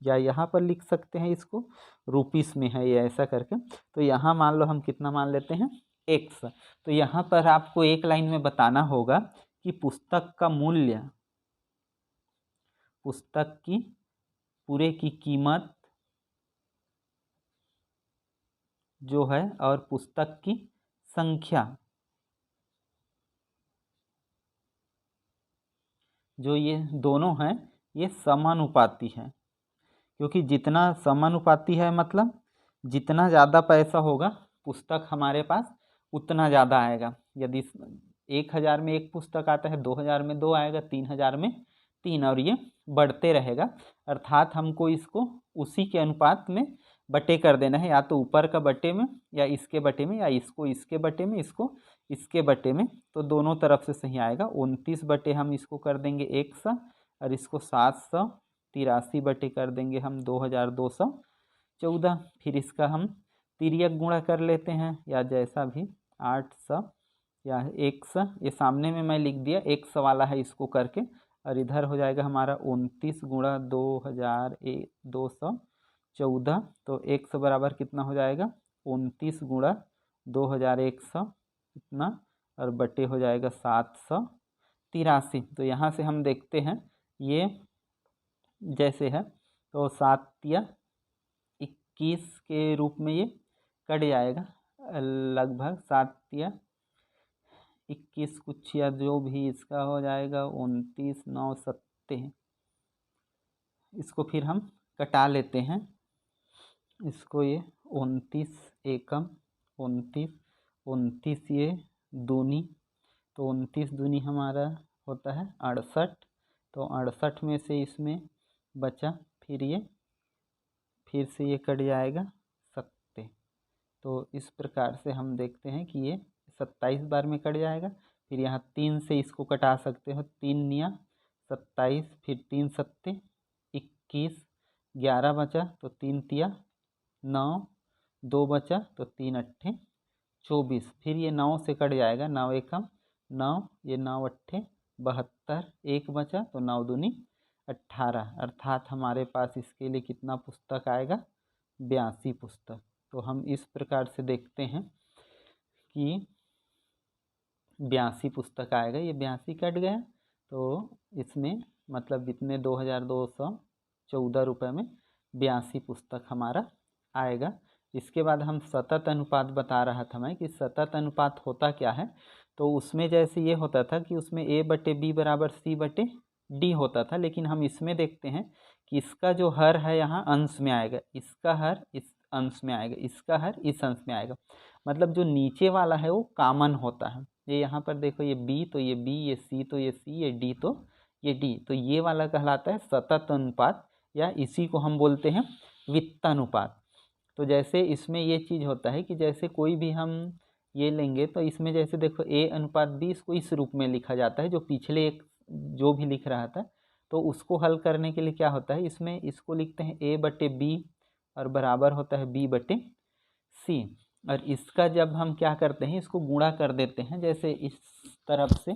या यहाँ पर लिख सकते हैं इसको रुपीस में है ये ऐसा करके। तो यहाँ मान लो हम कितना मान लेते हैं x। तो यहाँ पर आपको एक लाइन में बताना होगा कि पुस्तक का मूल्य, पुस्तक की पूरे की कीमत जो है और पुस्तक की संख्या जो ये दोनों हैं ये समानुपाती है। क्योंकि जितना समानुपाती है मतलब जितना ज़्यादा पैसा होगा पुस्तक हमारे पास उतना ज़्यादा आएगा। यदि 1000 में एक पुस्तक आता है, 2000 में 2 आएगा, 3000 में 3, और ये बढ़ते रहेगा। अर्थात हमको इसको उसी के अनुपात में बटे कर देना है, या तो ऊपर का बटे में या इसके बटे में, या इसको इसके बटे में इसको इसके बटे में। तो दोनों तरफ से सही आएगा। 29 बटे हम इसको कर देंगे 100 और इसको 783 बटे कर देंगे हम 2214। फिर इसका हम तिर्यक गुणा कर लेते हैं, या जैसा भी 800 या 100, ये सामने में मैं लिख दिया 100 वाला है इसको करके, और इधर हो जाएगा हमारा 29 गुणा 2214। तो 100 बराबर कितना हो जाएगा 29 गुणा 2100 इतना, और बटे हो जाएगा 783। तो यहाँ से हम देखते हैं ये जैसे है तो 7 या 21 के रूप में ये कट जाएगा, लगभग 7 या 21 कुछ या जो भी इसका हो जाएगा 29 9 7। इसको फिर हम कटा लेते हैं, इसको ये 29 एकम 29 29 ये दूनी, तो 29 दूनी हमारा होता है 68। तो 68 में से इसमें बचा फिर से ये कट जाएगा 70। तो इस प्रकार से हम देखते हैं कि ये 27 बार में कट जाएगा। फिर यहाँ 3 से इसको कटा सकते हो, 3 निया 27, फिर 3 सत्ते 21, 11 बचा तो 3 तिया 9, 2 बचा तो 3 अट्ठे 24। फिर ये 9 से कट जाएगा, 9 एकम 9, ये 9 अट्ठे 72, 1 बचा तो 9 दूनी 18। अर्थात हमारे पास इसके लिए कितना पुस्तक आएगा 82 पुस्तक। तो हम इस प्रकार से देखते हैं कि 82 पुस्तक आएगा। ये 82 कट गया तो इसमें मतलब इतने 2214 रुपये में 82 पुस्तक हमारा आएगा। इसके बाद हम सतत अनुपात बता रहा था मैं कि सतत अनुपात होता क्या है। तो उसमें जैसे ये होता था कि उसमें A/B बराबर C/D होता था, लेकिन हम इसमें देखते हैं कि इसका जो हर है यहाँ अंश में आएगा, इसका हर इस अंश में आएगा, इसका हर इस अंश में आएगा। मतलब जो नीचे वाला है वो कॉमन होता है। ये यहाँ पर देखो ये B तो ये B, ये C तो ये C, ये D तो ये D। तो ये वाला कहलाता है सतत अनुपात, या इसी को हम बोलते हैं वित्तानुपात। तो जैसे इसमें ये चीज़ होता है कि जैसे कोई भी हम ये लेंगे तो इसमें जैसे देखो A/B इसको इस रूप में लिखा जाता है, जो पिछले एक जो भी लिख रहा था। तो उसको हल करने के लिए क्या होता है, इसमें इसको लिखते हैं A/B और बराबर होता है B/C। और इसका जब हम क्या करते हैं इसको गुणा कर देते हैं, जैसे इस तरफ से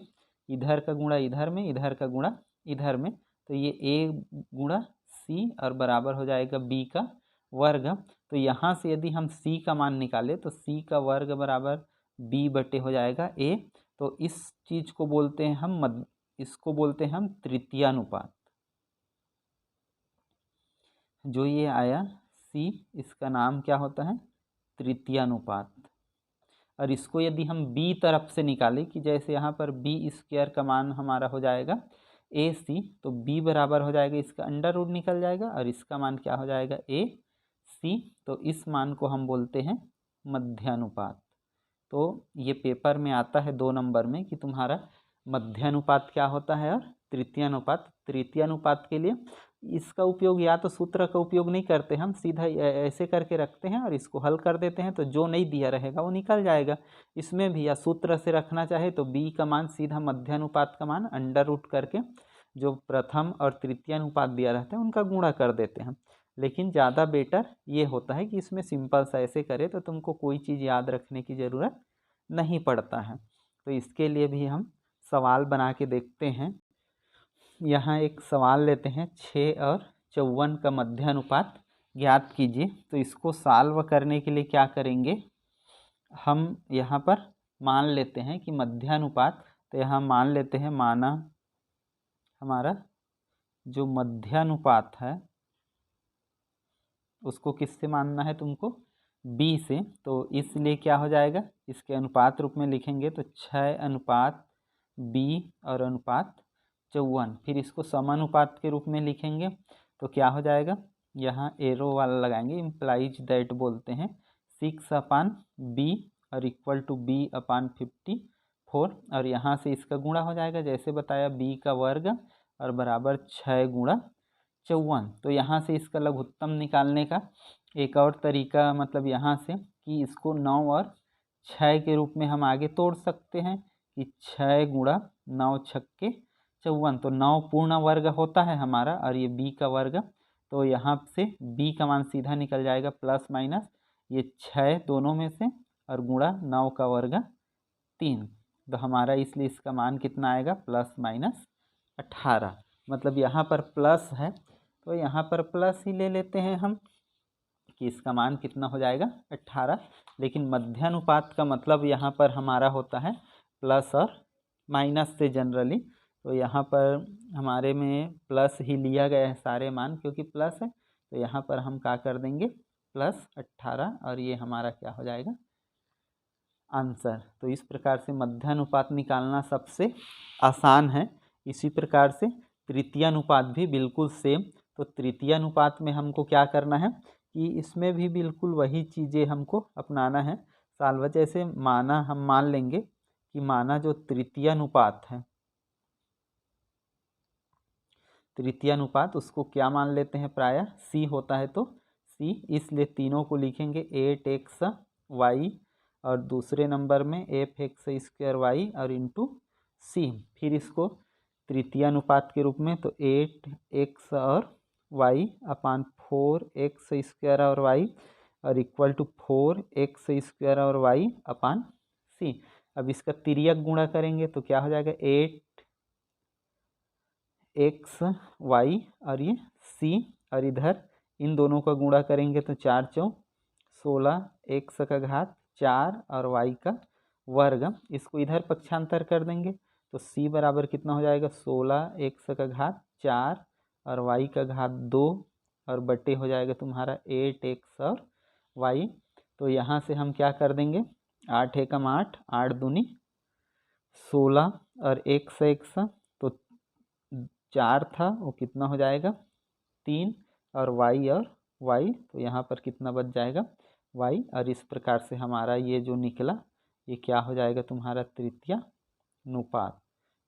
इधर का गुणा इधर में, इधर का गुणा इधर में। तो ये A/C और बराबर हो जाएगा B का वर्ग। तो यहाँ से यदि हम C का मान निकालें तो C का वर्ग बराबर B बटे हो जाएगा A। तो इस चीज़ को बोलते हैं हम इसको बोलते हैं हम तृतीयानुपात। जो ये आया C, इसका नाम क्या होता है तृतीयानुपात। और इसको यदि हम B तरफ से निकालें कि जैसे यहाँ पर B² का मान हमारा हो जाएगा ए सी, तो बी बराबर हो जाएगा, इसका अंडर रूट निकल जाएगा और इसका मान क्या हो जाएगा ए सी। तो इस मान को हम बोलते हैं मध्यानुपात। तो ये पेपर में आता है 2 नंबर में कि तुम्हारा मध्यानुपात क्या होता है और तृतीयानुपात। तृतीयानुपात के लिए इसका उपयोग या तो सूत्र का उपयोग नहीं करते, हम सीधा ऐसे करके रखते हैं और इसको हल कर देते हैं, तो जो नहीं दिया रहेगा वो निकल जाएगा। इसमें भी या सूत्र से रखना चाहे तो बी का मान सीधा मध्यानुपात का मान अंडर रूट करके जो प्रथम और तृतीयानुपात दिया रहता है उनका गुणा कर देते हैं। लेकिन ज़्यादा बेटर ये होता है कि इसमें सिंपल सा ऐसे करें तो तुमको कोई चीज़ याद रखने की ज़रूरत नहीं पड़ता है। तो इसके लिए भी हम सवाल बना के देखते हैं। यहाँ एक सवाल लेते हैं, 6 और 54 का मध्यानुपात ज्ञात कीजिए। तो इसको सॉल्व करने के लिए क्या करेंगे, हम यहाँ पर मान लेते हैं कि मध्यानुपात, तो यहाँ मान लेते हैं, माना हमारा जो मध्यानुपात है उसको किससे मानना है तुमको, बी से। तो इसलिए क्या हो जाएगा, इसके अनुपात रूप में लिखेंगे तो 6 अनुपात बी और अनुपात 54। फिर इसको समानुपात के रूप में लिखेंगे तो क्या हो जाएगा, यहाँ एरो वाला लगाएंगे, इम्प्लाइज दैट बोलते हैं, 6 अपान बी और इक्वल टू बी अपान 54। और यहाँ से इसका गुणा हो जाएगा जैसे बताया, बी का वर्ग और बराबर 6 गुणा 54। तो यहाँ से इसका लघुत्तम निकालने का एक और तरीका, मतलब यहाँ से कि इसको 9 और 6 के रूप में हम आगे तोड़ सकते हैं कि 6 गुणा 9 छक्के 54, तो 9 पूर्ण वर्ग होता है हमारा और ये b का वर्ग। तो यहाँ से b का मान सीधा निकल जाएगा प्लस माइनस ये 6 दोनों में से और गुणा 9 का वर्ग 3। तो हमारा इसलिए इसका मान कितना आएगा, प्लस माइनस 18। मतलब यहाँ पर प्लस है तो यहाँ पर प्लस ही ले लेते हैं हम कि इसका मान कितना हो जाएगा 18। लेकिन मध्यानुपात का मतलब यहाँ पर हमारा होता है प्लस और माइनस से जनरली, तो यहाँ पर हमारे में प्लस ही लिया गया है सारे मान, क्योंकि प्लस है तो यहाँ पर हम क्या कर देंगे प्लस 18 और ये हमारा क्या हो जाएगा आंसर। तो इस प्रकार से मध्यानुपात निकालना सबसे आसान है। इसी प्रकार से तृतीयानुपात भी बिल्कुल सेम। तो तृतीयानुपात में हमको क्या करना है कि इसमें भी बिल्कुल वही चीज़ें हमको अपनाना है। सालवा जैसे माना हम मान लेंगे कि माना जो तृतीयानुपात है, तृतीयानुपात उसको क्या मान लेते हैं, प्रायः c होता है, तो c, इसलिए तीनों को लिखेंगे 8xy और दूसरे नंबर में f(x²y) और इंटू c। फिर इसको तृतीयानुपात के रूप में तो 8x और y अपान 4x² और y और इक्वल टू 4x² और y अपान c। अब इसका तिर्यक गुणा करेंगे तो क्या हो जाएगा 8xy और ये c, और इधर इन दोनों का गुणा करेंगे तो 4 चौक 16 x का घात 4 और y का वर्ग। इसको इधर पक्षांतर कर देंगे तो c बराबर कितना हो जाएगा 16 x का घात 4 और y का घात 2 और बटे हो जाएगा तुम्हारा 8x और y। तो यहाँ से हम क्या कर देंगे 8 एकम 8, 8 दूनी 16 और x तो 4 था वो कितना हो जाएगा 3 और y तो यहाँ पर कितना बच जाएगा y। और इस प्रकार से हमारा ये जो निकला ये क्या हो जाएगा तुम्हारा तृतीयानुपात।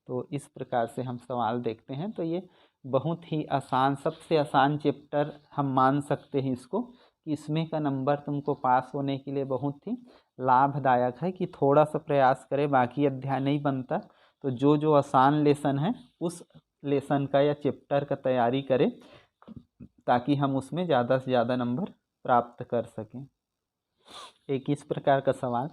तो इस प्रकार से हम सवाल देखते हैं। तो ये बहुत ही आसान, सबसे आसान चैप्टर हम मान सकते हैं इसको, कि इसमें का नंबर तुमको पास होने के लिए बहुत ही लाभदायक है कि थोड़ा सा प्रयास करें, बाकी अध्याय नहीं बनता। तो जो जो आसान लेसन है उस लेसन का या चैप्टर का तैयारी करें ताकि हम उसमें ज़्यादा से ज़्यादा नंबर प्राप्त कर सकें। एक इस प्रकार का सवाल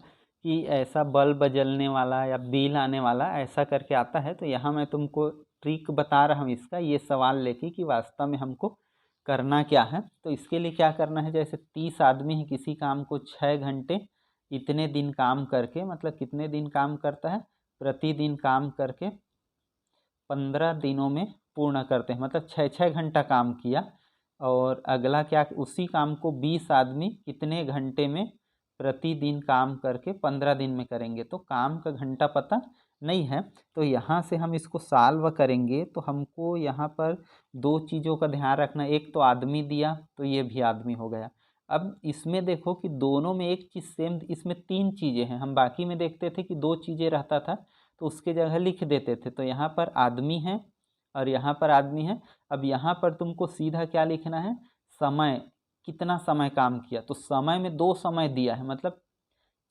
कि ऐसा बल्ब जलने वाला या बिल आने वाला ऐसा करके आता है, तो यहाँ मैं तुमको ट्रिक बता रहा हूँ इसका, ये सवाल लेके कि वास्तव में हमको करना क्या है। तो इसके लिए क्या करना है, जैसे 30 आदमी है, किसी काम को 6 घंटे इतने दिन काम करके, मतलब कितने दिन काम करता है, प्रतिदिन काम करके 15 दिनों में पूर्ण करते हैं, मतलब 6-6 घंटा काम किया। और अगला क्या, उसी काम को 20 आदमी कितने घंटे में प्रतिदिन काम करके 15 दिन में करेंगे। तो काम का घंटा पता नहीं है। तो यहाँ से हम इसको सॉल्व करेंगे तो हमको यहाँ पर दो चीज़ों का ध्यान रखना। एक तो आदमी दिया तो ये भी आदमी हो गया। अब इसमें देखो कि दोनों में एक चीज़ सेम, इसमें तीन चीज़ें हैं। हम बाकी में देखते थे कि दो चीज़ें रहता था तो उसके जगह लिख देते थे। तो यहाँ पर आदमी है और यहाँ पर आदमी है। अब यहाँ पर तुमको सीधा क्या लिखना है, समय, कितना समय काम किया। तो समय में दो समय दिया है, मतलब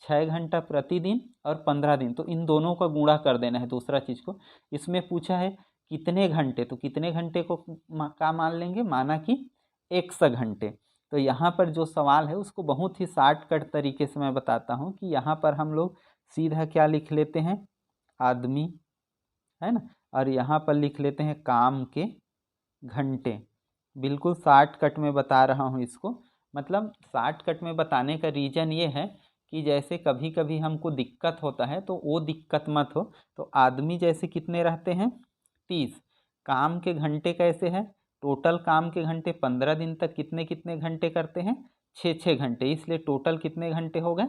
6 घंटा प्रतिदिन और 15 दिन, तो इन दोनों का गुणा कर देना है दूसरा चीज़ को। इसमें पूछा है कितने घंटे, तो कितने घंटे को का मान लेंगे, माना कि 100 घंटे। तो यहाँ पर जो सवाल है उसको बहुत ही शॉर्टकट तरीके से मैं बताता हूँ कि यहाँ पर हम लोग सीधा क्या लिख लेते हैं, आदमी, है ना, और यहाँ पर लिख लेते हैं काम के घंटे। बिल्कुल शॉर्टकट में बता रहा हूँ इसको। मतलब शॉर्टकट में बताने का रीज़न ये है कि जैसे कभी कभी हमको दिक्कत होता है तो वो दिक्कत मत हो। तो आदमी जैसे कितने रहते हैं, 30। काम के घंटे कैसे हैं, टोटल काम के घंटे 15 दिन तक कितने कितने घंटे करते हैं, 6 घंटे, इसलिए टोटल कितने घंटे हो गए,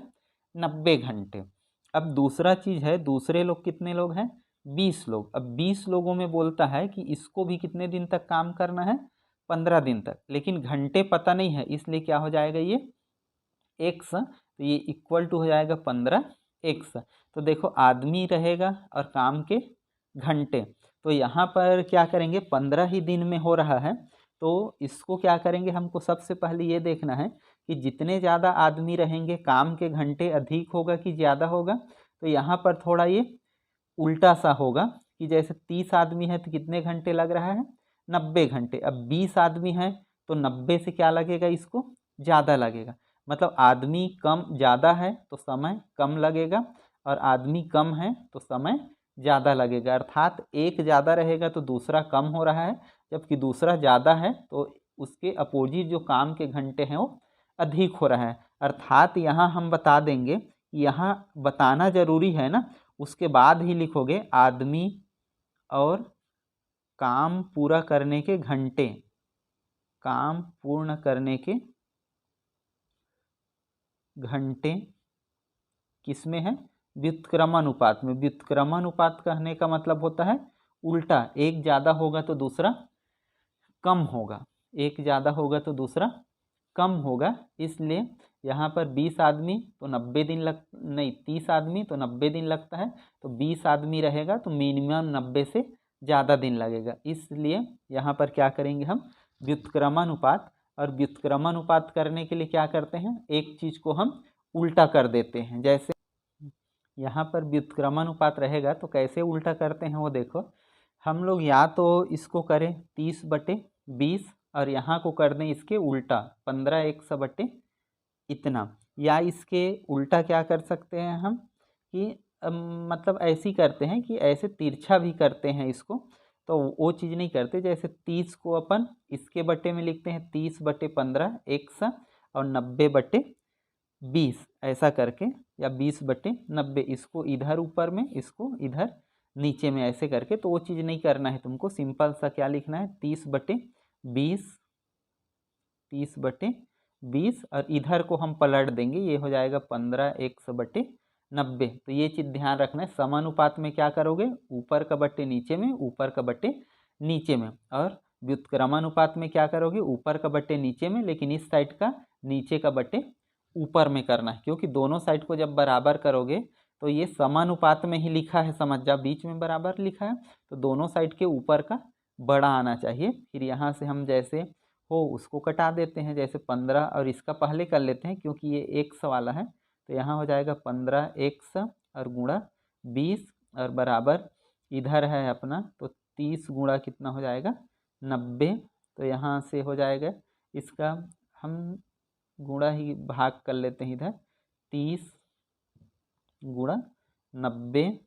90 घंटे। अब दूसरा चीज़ है, दूसरे लोग कितने लोग हैं, 20 लोग। अब 20 लोगों में बोलता है कि इसको भी कितने दिन तक काम करना है, 15 दिन तक, लेकिन घंटे पता नहीं है, इसलिए क्या हो जाएगा ये एक्स। तो ये इक्वल टू हो जाएगा 15x। तो देखो आदमी रहेगा और काम के घंटे। तो यहाँ पर क्या करेंगे, 15 ही दिन में हो रहा है तो इसको क्या करेंगे, हमको सबसे पहले ये देखना है कि जितने ज़्यादा आदमी रहेंगे काम के घंटे अधिक होगा कि ज़्यादा होगा। तो यहाँ पर थोड़ा ये उल्टा सा होगा कि जैसे 30 आदमी है तो कितने घंटे लग रहा है, 90 घंटे। अब 20 आदमी है तो 90 से क्या लगेगा, इसको ज़्यादा लगेगा। मतलब आदमी कम ज़्यादा है तो समय कम लगेगा और आदमी कम है तो समय ज़्यादा लगेगा। अर्थात एक ज़्यादा रहेगा तो दूसरा कम हो रहा है, जबकि दूसरा ज़्यादा है तो उसके अपोजिट जो काम के घंटे हैं वो अधिक हो रहा है। अर्थात यहाँ हम बता देंगे, यहाँ बताना ज़रूरी है ना, उसके बाद ही लिखोगे आदमी और काम पूरा करने के घंटे, काम पूर्ण करने के घंटे किसमें है, व्युत्क्रमानुपात में। व्युत्क्रमानुपात कहने का मतलब होता है उल्टा, एक ज़्यादा होगा तो दूसरा कम होगा, एक ज़्यादा होगा तो दूसरा कम होगा। इसलिए यहाँ पर 20 आदमी तो 90 दिन लग, नहीं 30 आदमी तो 90 दिन लगता है, तो 20 आदमी रहेगा तो मिनिमम 90 से ज़्यादा दिन लगेगा। इसलिए यहाँ पर क्या करेंगे हम, व्युत्क्रमानुपात। और व्युत्क्रमानुपात करने के लिए क्या करते हैं, एक चीज़ को हम उल्टा कर देते हैं। जैसे यहाँ पर व्युत्क्रमानुपात रहेगा तो कैसे उल्टा करते हैं वो देखो, हम लोग या तो इसको करें 30/20 और यहाँ को कर दें इसके उल्टा 15x/, इतना। या इसके उल्टा क्या कर सकते हैं हम कि मतलब ऐसे ही करते हैं कि ऐसे तिरछा भी करते हैं इसको, तो वो चीज़ नहीं करते। जैसे 30 को अपन इसके बटे में लिखते हैं 30/15x और 90/20 ऐसा करके, या 20/90, इसको इधर ऊपर में इसको इधर नीचे में ऐसे करके। तो वो चीज़ नहीं करना है तुमको, सिंपल सा क्या लिखना है, 30/20, 30/20 और इधर को हम पलट देंगे, ये हो जाएगा 15x/90। तो ये चीज़ ध्यान रखना है। समानुपात में क्या करोगे, ऊपर का बट्टे नीचे में, ऊपर का बट्टे नीचे में। और व्युत्क्रमानुपात में क्या करोगे, ऊपर का बट्टे नीचे में, लेकिन इस साइड का नीचे का बट्टे ऊपर में करना है, क्योंकि दोनों साइड को जब बराबर करोगे तो ये समानुपात में ही लिखा है, समझ जा, बीच में बराबर लिखा है तो दोनों साइड के ऊपर का बड़ा आना चाहिए। फिर यहाँ से हम जैसे हो उसको कटा देते हैं, जैसे 15 और इसका पहले कर लेते हैं क्योंकि ये x वाला है। तो यहाँ हो जाएगा 15x और गुणा 20 और बराबर इधर है अपना, तो 30 गुणा कितना हो जाएगा, 90। तो यहाँ से हो जाएगा इसका हम गुणा ही भाग कर लेते हैं इधर, 30 गुणा 90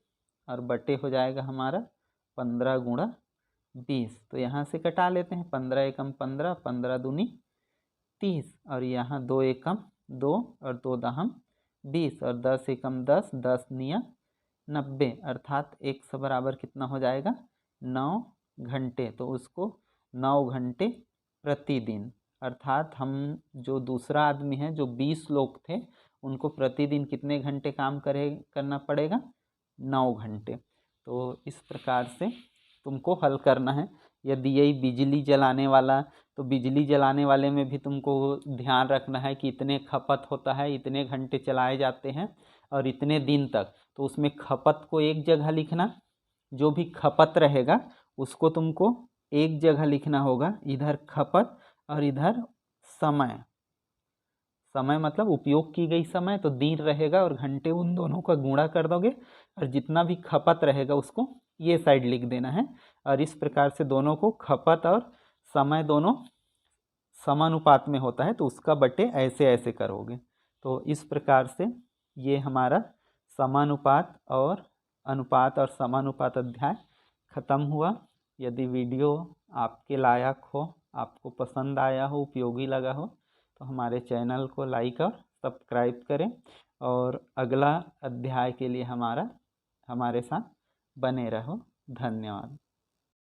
और बटे हो जाएगा हमारा 15 गुणा 20। तो यहाँ से कटा लेते हैं, 15 एकम 15, 15 दूनी 30 और यहाँ 2 एकम 2 और 2 दहम 20 और 10 एकम 10, 10 निया 90। अर्थात x बराबर कितना हो जाएगा, 9 घंटे। तो उसको 9 घंटे प्रतिदिन, अर्थात हम जो दूसरा आदमी है जो 20 लोग थे उनको प्रतिदिन कितने घंटे काम करना पड़ेगा, 9 घंटे। इस प्रकार से तुमको हल करना है। यदि यही बिजली जलाने वाला, तो बिजली जलाने वाले में भी तुमको ध्यान रखना है कि इतने खपत होता है, इतने घंटे चलाए जाते हैं और इतने दिन तक। तो उसमें खपत को एक जगह लिखना, जो भी खपत रहेगा उसको तुमको एक जगह लिखना होगा। इधर खपत और इधर समय। समय मतलब उपयोग की गई समय, तो दिन रहेगा और घंटे, उन दोनों का गुणा कर दोगे और जितना भी खपत रहेगा उसको ये साइड लिख देना है। और इस प्रकार से दोनों को, खपत और समय दोनों समानुपात में होता है, तो उसका बटे ऐसे ऐसे करोगे। तो इस प्रकार से ये हमारा समानुपात और अनुपात और समानुपात अध्याय खत्म हुआ। यदि वीडियो आपके लायक हो, आपको पसंद आया हो, उपयोगी लगा हो, तो हमारे चैनल को लाइक और सब्सक्राइब करें और अगला अध्याय के लिए हमारे साथ बने रहो। धन्यवाद।